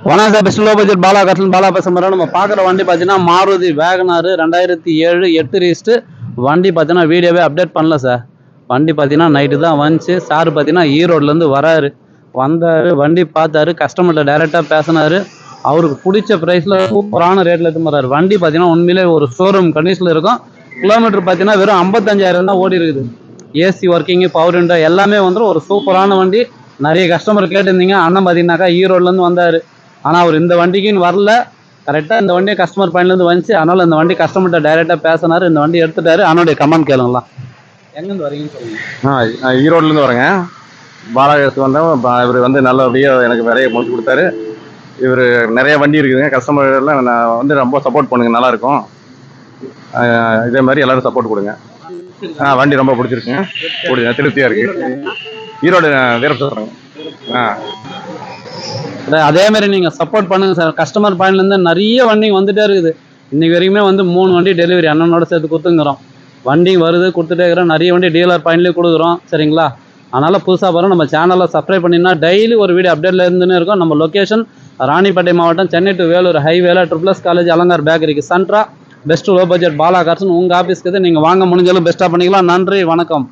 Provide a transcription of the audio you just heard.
வணக்கம் sir, best low budget Bala garden Bala பேசுகிறோம். நம்ம பார்க்குற வண்டி பார்த்தீங்கன்னா மாருதி வேகனார் 2007 8 ரீஸ்ட்டு வண்டி பார்த்தீங்கன்னா வீடியோவே அப்டேட் பண்ணல சார். வண்டி பார்த்தீங்கன்னா நைட்டு தான் வந்துச்சு. சார் பார்த்தீங்கன்னா ஈரோட்லேருந்து வராரு. வந்தார், வண்டி பார்த்தாரு, கஸ்டமர்கிட்ட டைரெக்டாக பேசினார். அவருக்கு பிடிச்ச ப்ரைஸில் சூப்பரான ரேட்டில் எடுத்து போகிறாரு. வண்டி பார்த்தீங்கன்னா உண்மையிலே ஒரு ஷோரூம் கண்டிஷனில் இருக்கும். கிலோமீட்டர் பார்த்தீங்கன்னா வெறும் 55,000 தான் ஓடி இருக்குது. ஏசி ஒர்க்கிங்கு, பவர் விண்டோ எல்லாமே வந்துடும். ஒரு சூப்பரான வண்டி. நிறைய கஸ்டமர் கேட்டிருந்தீங்க. அண்ணன் பார்த்தீங்கன்னாக்கா ஈரோட்லேருந்து வந்தார். ஆனால் அவர் இந்த வண்டிக்குன்னு வரல. கரெக்டாக இந்த வண்டியை கஸ்டமர் பாயிண்ட்லேருந்து வந்துச்சு. அதனால் இந்த வண்டி கஸ்டமர்கிட்ட டைரெக்டாக பேசினார். இந்த வண்டி எடுத்துட்டாரு. அவனுடைய கமெண்ட் கேளுங்களா. எங்கேருந்து வரீங்கன்னு சொல்லுங்கள். ஈரோட்லேருந்து வரேங்க. பாலாகாசு வந்தோம். இவர் வந்து நல்லபடியாக எனக்கு விலையை முடிச்சு கொடுத்தாரு. இவர் நிறைய வண்டி இருக்குதுங்க. கஸ்டமர்லாம் நான் வந்து ரொம்ப சப்போர்ட் பண்ணுங்க, நல்லாயிருக்கும். இதே மாதிரி எல்லோரும் சப்போர்ட் கொடுங்க. வண்டி ரொம்ப பிடிச்சிருக்குங்க. திருப்தியாக இருக்குது. ஈரோடு வீரப்ப. அதே மாதிரி நீங்கள் சப்போர்ட் பண்ணுங்க சார். கஸ்டமர் பாயிண்ட்லேருந்து நிறைய வண்டி வந்துகிட்டே இருக்குது. இன்றைக்கி வரைக்குமே வந்து 3 வண்டி டெலிவரி அண்ணனோட சேர்த்து கொடுத்துங்கிறோம். வண்டி வருது, கொடுத்துட்டே இருக்கிறோம். நிறைய வண்டி டீலர் பாயிண்ட்லேயும் கொடுக்குறோம். சரிங்களா? அதனால் புதுசாக போகிறோம். நம்ம சேனலில் சப்ஸ்கிரைப் பண்ணினா டெய்லி ஒரு வீடியோ அப்டேட்டில் இருந்துன்னு இருக்கும். நம்ம லொக்கேஷன் ராணிப்பேட்டை மாவட்டம், சென்னை டு வேலூர் ஹைவேல ட்ரிபிள்எஸ் காலேஜ் அலங்கார் பேக்கரிக்கு central best low budget Bala garden உங்கள் ஆஃபீஸ்க்கு நீங்கள் வாங்க முடிஞ்சாலும் பெஸ்ட்டாக பண்ணிக்கலாம். நன்றி, வணக்கம்.